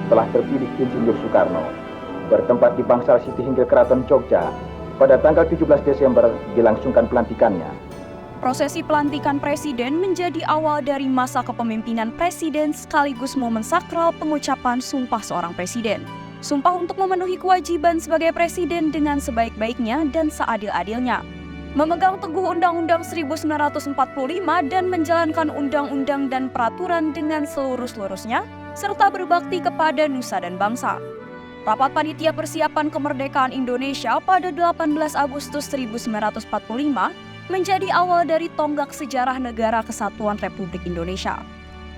telah terpilih Insinyur Soekarno bertempat di Bangsal City hingga Keraton Jogja. Pada tanggal 17 Desember dilangsungkan pelantikannya. Prosesi pelantikan presiden menjadi awal dari masa kepemimpinan presiden sekaligus momen sakral pengucapan sumpah seorang presiden. Sumpah untuk memenuhi kewajiban sebagai presiden dengan sebaik-baiknya dan seadil-adilnya. Memegang teguh Undang-Undang 1945 dan menjalankan undang-undang dan peraturan dengan seluruh-seluruhnya, serta berbakti kepada nusa dan bangsa. Rapat Panitia Persiapan Kemerdekaan Indonesia pada 18 Agustus 1945 menjadi awal dari tonggak sejarah Negara Kesatuan Republik Indonesia.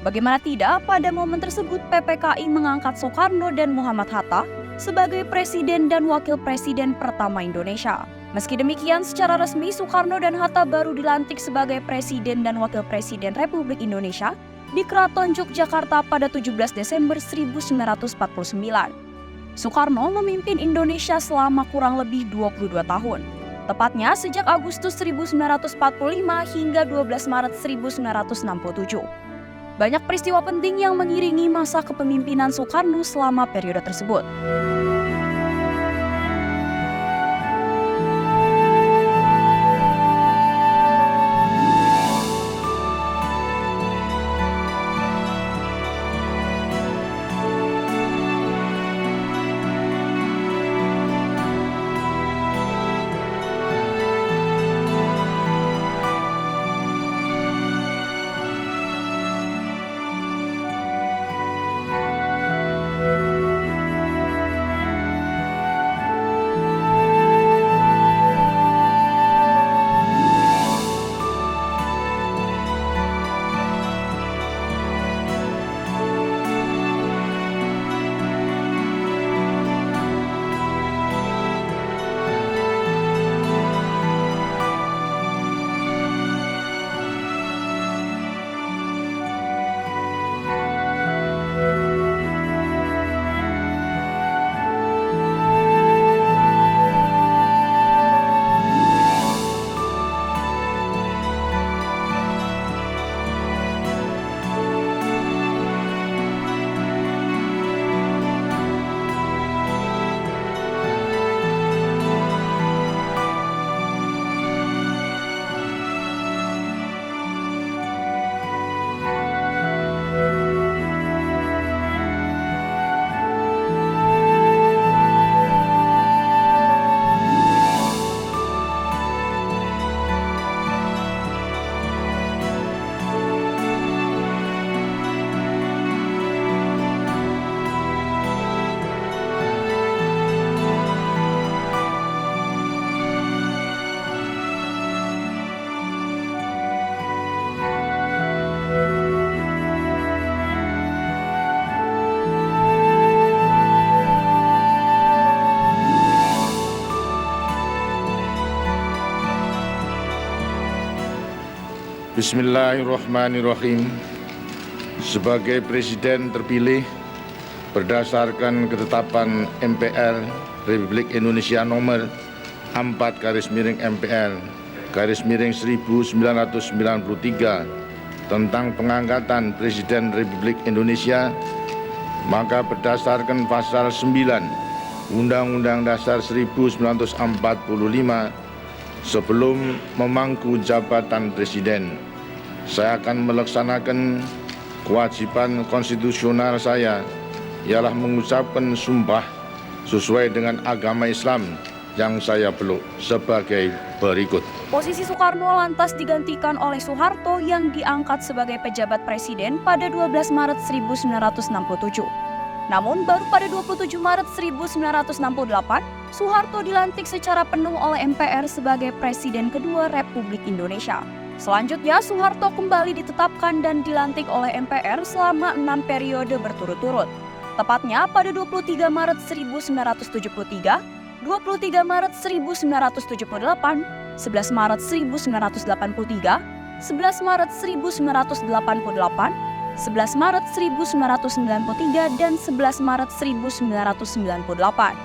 Bagaimana tidak, pada momen tersebut PPKI mengangkat Soekarno dan Muhammad Hatta sebagai Presiden dan Wakil Presiden pertama Indonesia. Meski demikian, secara resmi Soekarno dan Hatta baru dilantik sebagai Presiden dan Wakil Presiden Republik Indonesia di Keraton Yogyakarta pada 17 Desember 1949. Soekarno memimpin Indonesia selama kurang lebih 22 tahun. Tepatnya sejak Agustus 1945 hingga 12 Maret 1967. Banyak peristiwa penting yang mengiringi masa kepemimpinan Soekarno selama periode tersebut. Bismillahirrahmanirrahim. Sebagai Presiden terpilih berdasarkan ketetapan MPR Republik Indonesia nomor 4/MPR/1993 tentang pengangkatan Presiden Republik Indonesia, maka berdasarkan pasal 9 Undang-Undang Dasar 1945, sebelum memangku jabatan Presiden, saya akan melaksanakan kewajiban konstitusional saya, ialah mengucapkan sumpah sesuai dengan agama Islam yang saya peluk sebagai berikut. Posisi Soekarno lantas digantikan oleh Soeharto yang diangkat sebagai pejabat presiden pada 12 Maret 1967. Namun baru pada 27 Maret 1968, Soeharto dilantik secara penuh oleh MPR sebagai Presiden kedua Republik Indonesia. Selanjutnya, Soeharto kembali ditetapkan dan dilantik oleh MPR selama 6 periode berturut-turut. Tepatnya pada 23 Maret 1973, 23 Maret 1978, 11 Maret 1983, 11 Maret 1988, 11 Maret 1993, dan 11 Maret 1998.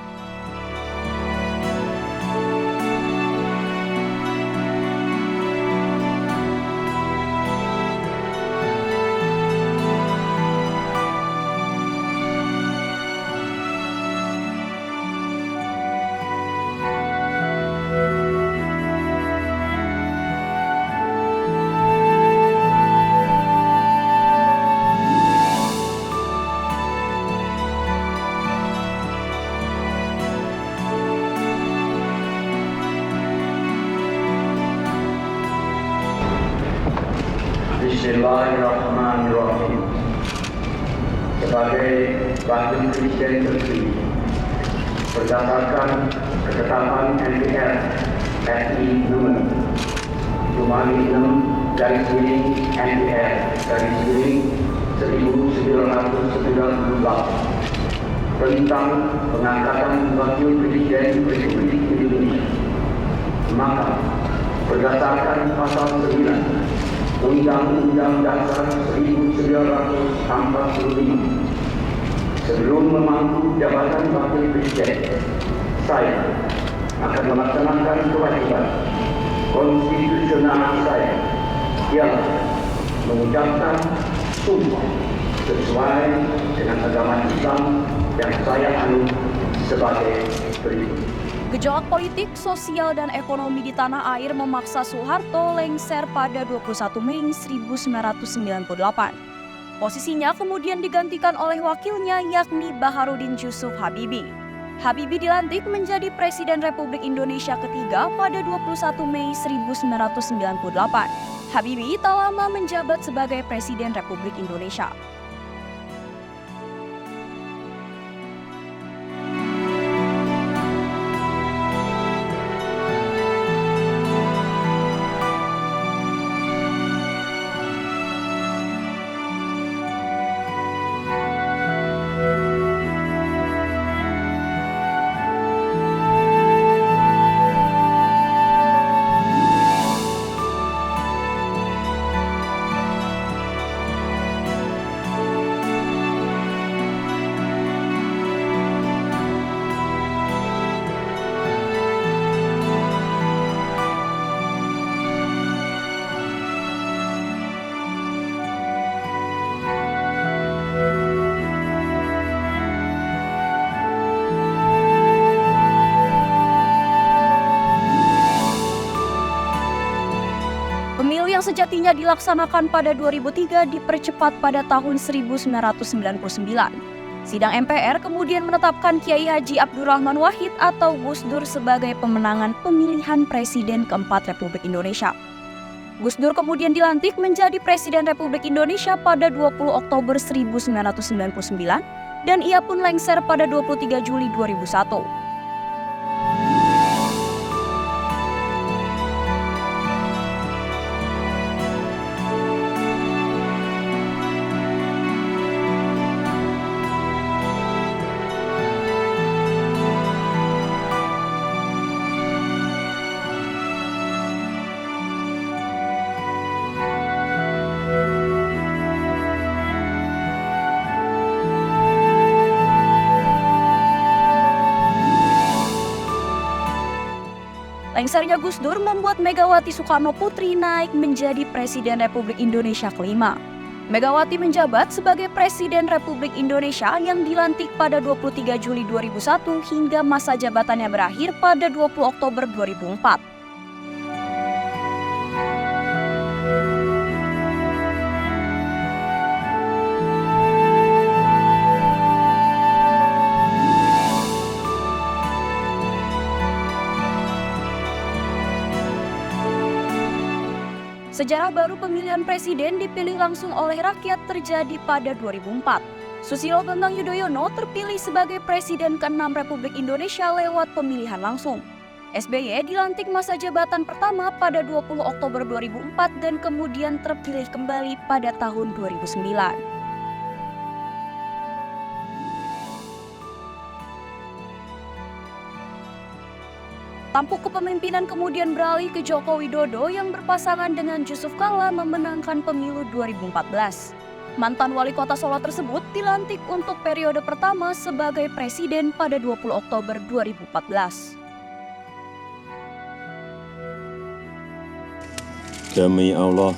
Bismillahirrahmanirrahim. Sebagai Wakil Presiden terpilih, berdasarkan ketetapan MPR RI Nomor 56 MPR 1998 tentang pengangkatan Wakil Presiden Republik Indonesia, maka berdasarkan pasal 9 Undang-Undang Dasar 1945, sebelum memangku jabatan Wakil Presiden, saya akan melaksanakan kewajiban konstitusional saya yang mengucapkan sumpah sesuai dengan agama Islam yang saya anut sebagai berikut. Gejolak politik, sosial, dan ekonomi di tanah air memaksa Soeharto lengser pada 21 Mei 1998. Posisinya kemudian digantikan oleh wakilnya yakni Baharudin Yusuf Habibie. Habibie dilantik menjadi Presiden Republik Indonesia ketiga pada 21 Mei 1998. Habibie tak lama menjabat sebagai Presiden Republik Indonesia. Pemilu yang sejatinya dilaksanakan pada 2003 dipercepat pada tahun 1999. Sidang MPR kemudian menetapkan Kiai Haji Abdurrahman Wahid atau Gus Dur sebagai pemenangan pemilihan Presiden keempat Republik Indonesia. Gus Dur kemudian dilantik menjadi Presiden Republik Indonesia pada 20 Oktober 1999 dan ia pun lengser pada 23 Juli 2001. Lengsernya Gus Dur membuat Megawati Soekarno Putri naik menjadi Presiden Republik Indonesia kelima. Megawati menjabat sebagai Presiden Republik Indonesia yang dilantik pada 23 Juli 2001 hingga masa jabatannya berakhir pada 20 Oktober 2004. Sejarah baru pemilihan presiden dipilih langsung oleh rakyat terjadi pada 2004. Susilo Bambang Yudhoyono terpilih sebagai Presiden ke-6 Republik Indonesia lewat pemilihan langsung. SBY dilantik masa jabatan pertama pada 20 Oktober 2004 dan kemudian terpilih kembali pada tahun 2009. Tampuk kepemimpinan kemudian beralih ke Joko Widodo yang berpasangan dengan Yusuf Kala memenangkan pemilu 2014. Mantan wali kota Solo tersebut dilantik untuk periode pertama sebagai presiden pada 20 Oktober 2014. Demi Allah,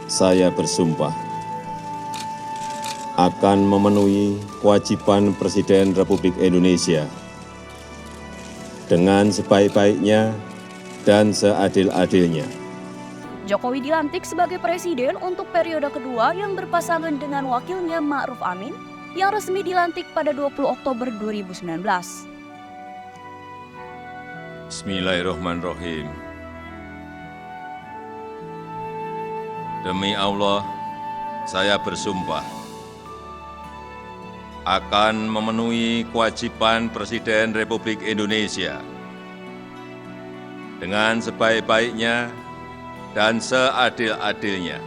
saya bersumpah akan memenuhi kewajiban Presiden Republik Indonesia dengan sebaik-baiknya dan seadil-adilnya. Jokowi dilantik sebagai presiden untuk periode kedua yang berpasangan dengan wakilnya Ma'ruf Amin yang resmi dilantik pada 20 Oktober 2019. Bismillahirrahmanirrahim. Demi Allah, saya bersumpah akan memenuhi kewajiban Presiden Republik Indonesia dengan sebaik-baiknya dan seadil-adilnya,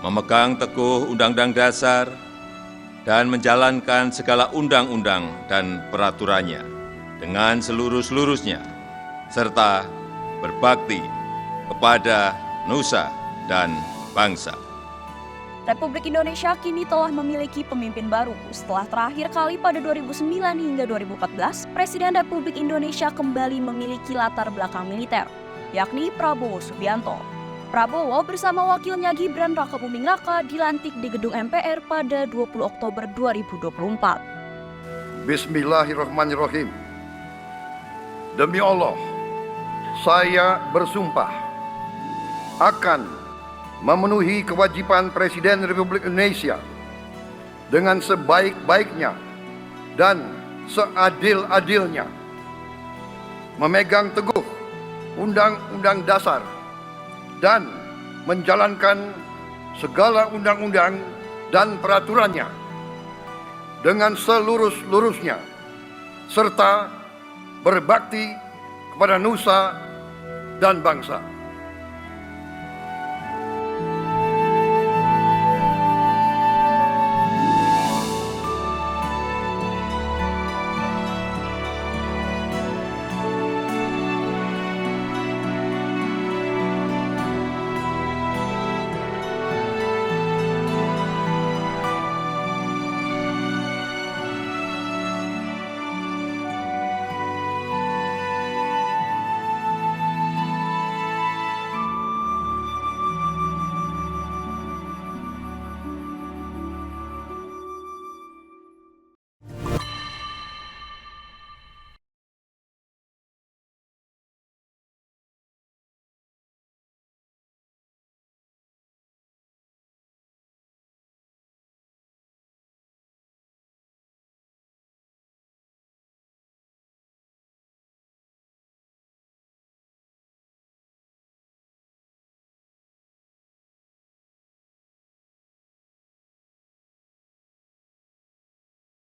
memegang teguh Undang-Undang Dasar dan menjalankan segala undang-undang dan peraturannya dengan seluruh-seluruhnya, serta berbakti kepada nusa dan bangsa. Republik Indonesia kini telah memiliki pemimpin baru. Setelah terakhir kali pada 2009 hingga 2014, Presiden Republik Indonesia kembali memiliki latar belakang militer, yakni Prabowo Subianto. Prabowo bersama wakilnya Gibran Rakabuming Raka dilantik di gedung MPR pada 20 Oktober 2024. Bismillahirrahmanirrahim. Demi Allah, saya bersumpah akan memenuhi kewajiban Presiden Republik Indonesia dengan sebaik-baiknya dan seadil-adilnya, memegang teguh Undang-Undang Dasar dan menjalankan segala undang-undang dan peraturannya dengan seluruh-seluruhnya, serta berbakti kepada nusa dan bangsa.